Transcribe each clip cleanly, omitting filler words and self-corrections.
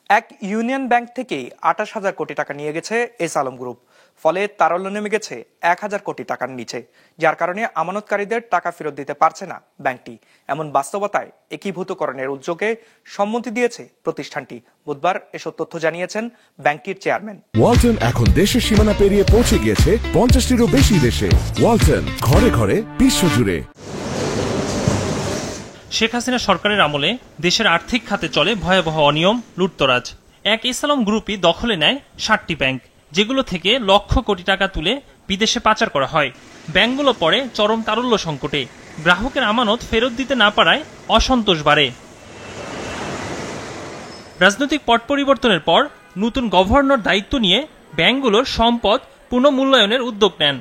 এক union bank থেকেই ২৮,০০০ কোটি টাকা নিয়ে গেছে এস আলম গ্রুপ। ফলে তারল্য নেমে গেছে ১,০০০ কোটি টাকার নিচে, যার কারণে আমানতকারীদের টাকা ফেরত দিতে পারছে না ব্যাংকটি। এমন বাস্তবতায় একীভূতকরণের উদ্যোগে সম্মতি দিয়েছে প্রতিষ্ঠানটি। বুধবার এসব তথ্য জানিয়েছেন ব্যাংকটির চেয়ারম্যান। ওয়ালটন এখন দেশের সীমানা পেরিয়ে পৌঁছে গিয়েছে ৫০টিরও বেশি দেশে। ওয়ালটন, ঘরে ঘরে বিশ্বজুড়ে। শেখ হাসিনা সরকারের আমলে দেশের আর্থিক খাতে চলে ভয়াবহ অনিয়ম, লুটতরাজ। এক এস আলম গ্রুপই দখলে নেয় ৬০টি ব্যাংক, যেগুলো থেকে লক্ষ কোটি টাকা তুলে বিদেশে পাচার করা হয়। ব্যাংকগুলো পড়ে চরম তারল্য সংকটে। গ্রাহকের আমানত ফেরত দিতে না পারায় অসন্তোষ বাড়ে। রাজনৈতিক পট পরিবর্তনের পর নতুন গভর্নর দায়িত্ব নিয়ে ব্যাংকগুলোর সম্পদ পুনঃমূল্যায়নের উদ্যোগ নেন।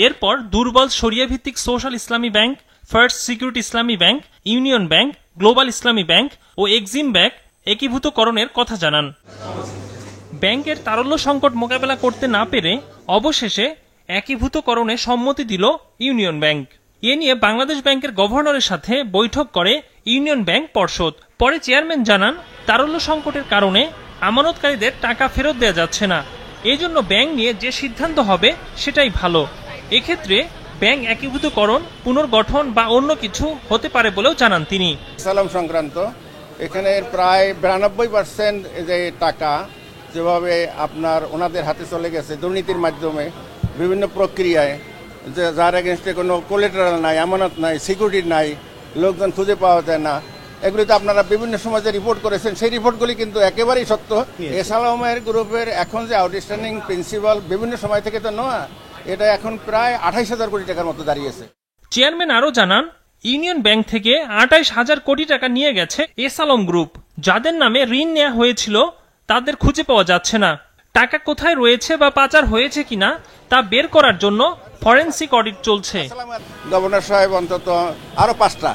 এরপর দুর্বল শরিয়া ভিত্তিক সোশ্যাল ইসলামী ব্যাংক, ফার্স্ট সিকিউরিটি ইসলামী ব্যাংক, ইউনিয়ন ব্যাংক, গ্লোবাল ইসলামী ব্যাংক ও এক্সিম ব্যাংক একীভূতকরণের কথা জানান। ব্যাংকের তারল্য সংকট মোকাবেলা করতে না পেরে অবশেষে একীভূতকরণে সম্মতি দিল ইউনিয়ন ব্যাংক। এ নিয়ে বাংলাদেশ ব্যাংকের গভর্নরের সাথে বৈঠক করে ইউনিয়ন ব্যাংক পর্ষদ। পরে চেয়ারম্যান জানান, তারল্য সংকটের কারণে আমানতকারীদের টাকা ফেরত দেওয়া যাচ্ছে না। এই জন্য ব্যাংক নিয়ে যে সিদ্ধান্ত হবে সেটাই ভালো। এক্ষেত্রে ব্যাংক একীভূতকরণ, পুনর্গঠন বা অন্য কিছু হতে পারে বলেও জানান তিনি। সালাম সংক্রান্ত এখানে প্রায় ৯২% যে টাকা যেভাবে আপনার ওনাদের হাতে চলে গেছে দুর্নীতির মাধ্যমে বিভিন্ন প্রক্রিয়ায়, যে যার এগেনস্টে কোনো কোলেটারাল নাই, আমানত নাই, সিকিউরিটি নাই, লোকজন খুঁজে পাওয়া যায় না, এগুলি তো আপনারা বিভিন্ন সময় যে রিপোর্ট করেছেন সেই রিপোর্টগুলি কিন্তু একেবারেই সত্য। এস আলমের গ্রুপের এখন যে আউটস্ট্যান্ডিং প্রিন্সিপাল বিভিন্ন সময় থেকে তো নয়, এটা এখন প্রায় ২৮,০০০ কোটি টাকার মতো দাঁড়িয়েছে। চেয়ারম্যান আরও জানান, ইউনিয়ন ব্যাংক থেকে ২৮,০০০ কোটি টাকা নিয়ে গেছে এস আলম গ্রুপ। যাদের নামে ঋণ নেওয়া হয়েছিল তাদের খুঁজে পাওয়া যাচ্ছে না। টাকা কোথায় রয়েছে বা পাচার হয়েছে কিনা তা বের করার জন্য ফরেনসিক অডিট চলছে। গভর্নর সাহেব অন্তত আরো ৫টা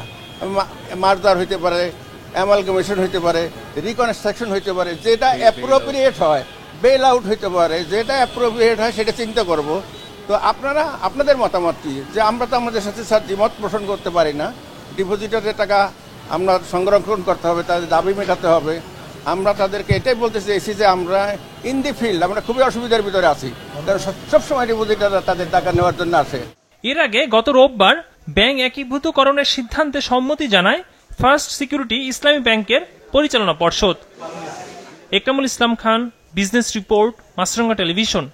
মার্জার হইতে পারে, অ্যামালগামেশন হইতে পারে, রিকনস্ট্রাকশন হইতে পারে, যেটা অ্যাপ্রোপ্রিয়েট হয়, বেল আউট হইতে পারে, যেটা অ্যাপ্রোপ্রিয়েট হয় সেটা চিন্তা করব। তো আপনারা আপনাদের মতামত কি? যে আমরা তো আমাদের সাথে স্যার দ্বিমত পোষণ করতে পারি না। ডিপোজিটরের টাকা আমরা সংরক্ষণ করতে হবে, তাদের দাবি মেটাতে হবে। আমরা তাদেরকে এটাই বলতে চাইছি যে আমরা ইন দি ফিল্ড আমরা খুবই অসুবিধার ভিতরে আছি, কারণ সবসময় ডিপোজিটররা তাদের টাকা নেওয়ার জন্য আসে। এর আগে গত রোববার ব্যাংক একীভূতকরণের সিদ্ধান্তে সম্মতি জানায় ফার্স্ট সিকিউরিটি ইসলামী ব্যাংকের পরিচালনা পর্ষদ। একরামুল ইসলাম খান, বিজনেস রিপোর্ট, মাছরাঙ্গা টেলিভিশন।